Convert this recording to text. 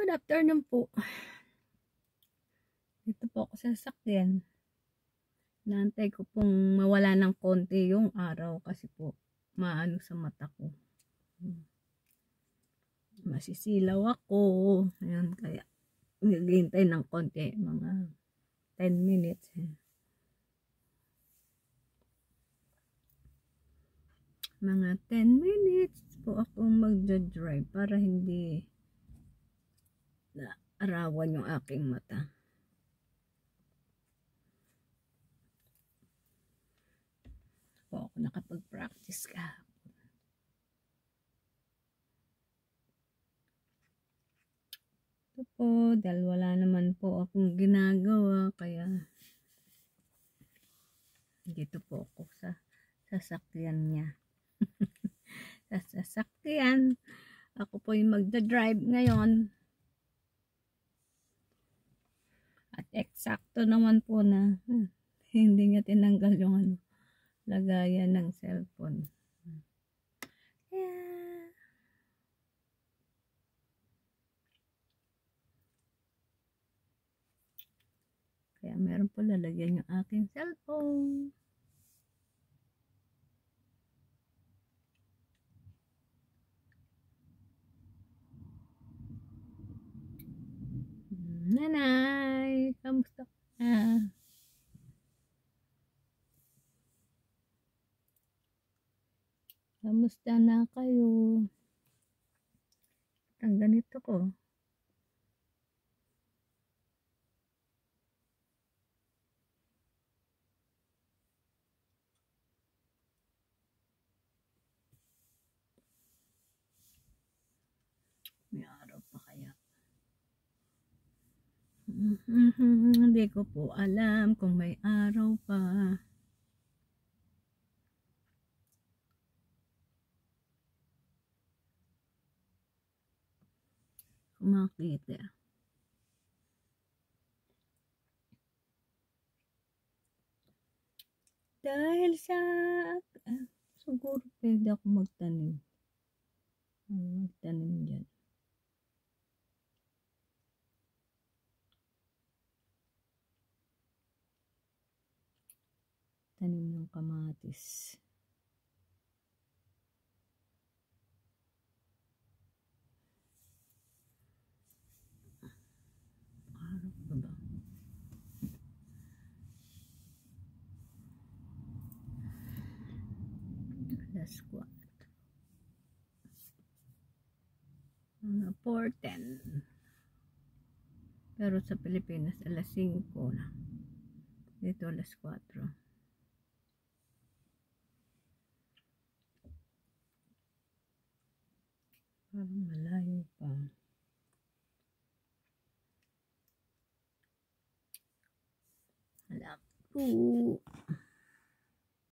Good afternoon po. Dito po ako sa sasakyan. Naantay ko pong mawala ng konti yung araw kasi po maano sa mata ko. Masisilaw ako. Ayan, kaya naghihintay ng konti. Mga 10 minutes. Mga 10 minutes po ako magdadrive para hindi na arawan yung aking mata. Po ako nakapag-practice ka. Ito po, dahil wala naman po akong ginagawa, kaya dito po ako sa sasakyan niya. Sa sasakyan, ako po yung magdadrive ngayon. At eksakto naman po na hindi niya tinanggal yung lagayan ng cellphone. Yeah. Kaya meron po lalagyan yung aking cellphone. Nanay, kamusta ka? Kamusta na kayo? Ang ganito ko. May araw pa kaya? Hindi ko po alam kung may araw pa. Makita. Dahil sa siguro pwede ako magtanim. Magtanim dyan. Tanim ng kamatis. Araw pa ba? Alas 4. 4:10. Pero sa Pilipinas, alas 5 na. Dito alas 4. Parang malayo pa. Alam po.